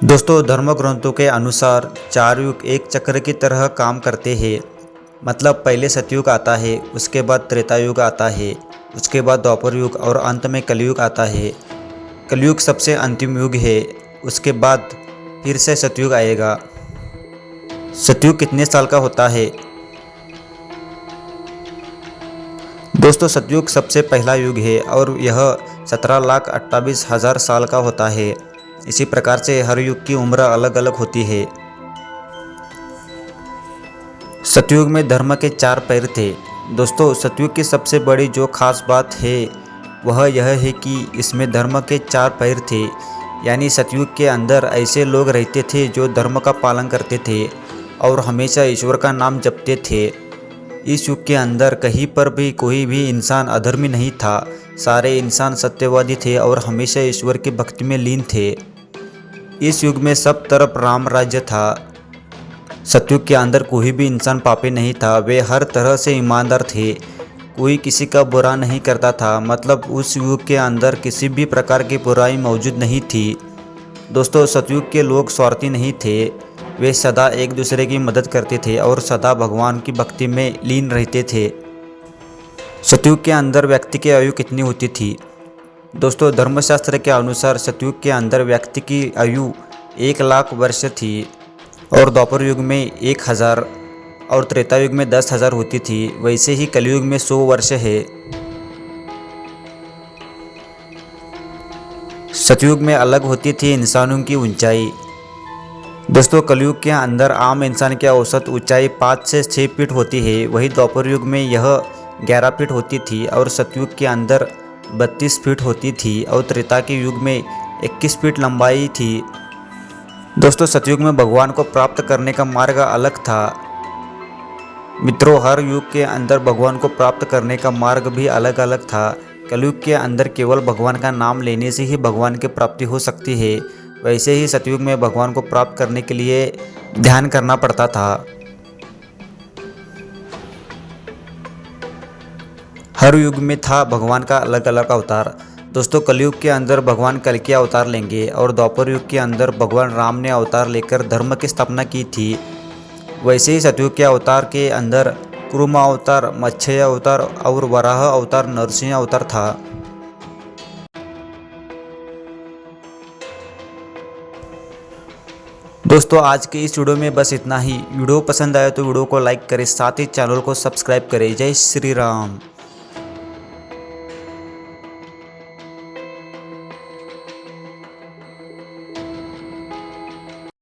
दोस्तों, धर्म ग्रंथों के अनुसार चार युग एक चक्र की तरह काम करते हैं। मतलब पहले सतयुग आता है, उसके बाद त्रेता युग आता है, उसके बाद द्वापर युग और अंत में कलयुग आता है। कलयुग सबसे अंतिम युग है, उसके बाद फिर से सतयुग आएगा। सतयुग कितने साल का होता है? दोस्तों, सतयुग सबसे पहला युग है और यह 17,28,000 साल का होता है। इसी प्रकार से हर युग की उम्र अलग अलग होती है। सतयुग में धर्म के चार पैर थे। दोस्तों, सतयुग की सबसे बड़ी जो खास बात है वह यह है कि इसमें धर्म के चार पैर थे। यानी सतयुग के अंदर ऐसे लोग रहते थे जो धर्म का पालन करते थे और हमेशा ईश्वर का नाम जपते थे। इस युग के अंदर कहीं पर भी कोई भी इंसान अधर्मी नहीं था। सारे इंसान सत्यवादी थे और हमेशा ईश्वर की भक्ति में लीन थे। इस युग में सब तरफ राम राज्य था। सतयुग के अंदर कोई भी इंसान पापी नहीं था, वे हर तरह से ईमानदार थे। कोई किसी का बुरा नहीं करता था। मतलब उस युग के अंदर किसी भी प्रकार की बुराई मौजूद नहीं थी। दोस्तों, सतयुग के लोग स्वार्थी नहीं थे। वे सदा एक दूसरे की मदद करते थे और सदा भगवान की भक्ति में लीन रहते थे। सतयुग के अंदर व्यक्ति की आयु कितनी होती थी? दोस्तों, धर्मशास्त्र के अनुसार सतयुग के अंदर व्यक्ति की आयु 1,00,000 वर्ष थी और द्वापर युग में 1,000 और त्रेता युग में 10,000 होती थी। वैसे ही कलयुग में 100 वर्ष है। सतयुग में अलग होती थी इंसानों की ऊंचाई। दोस्तों, कलयुग के अंदर आम इंसान की औसत ऊंचाई 5 से 6 फीट होती है। वही द्वापर युग में यह 11 फीट होती थी और सतयुग के अंदर 32 फीट होती थी और त्रेता के युग में 21 फीट लंबाई थी। दोस्तों, सतयुग में भगवान को प्राप्त करने का मार्ग अलग था। मित्रों, हर युग के अंदर भगवान को प्राप्त करने का मार्ग भी अलग अलग था। कलयुग के अंदर केवल भगवान का नाम लेने से ही भगवान की प्राप्ति हो सकती है। वैसे ही सतयुग में भगवान को प्राप्त करने के लिए ध्यान करना पड़ता था। हर युग में था भगवान का अलग अलग अवतार। दोस्तों, कलयुग के अंदर भगवान कल के अवतार लेंगे और द्वापर युग के अंदर भगवान राम ने अवतार लेकर धर्म की स्थापना की थी। वैसे ही सतयुग के अवतार के अंदर कुरुमा अवतार, मत्स्य अवतार और वराह अवतार, नरसिंह अवतार था। दोस्तों, आज के इस वीडियो में बस इतना ही। वीडियो पसंद आया तो वीडियो को लाइक करें, साथ ही चैनल को सब्सक्राइब करें। जय श्री राम।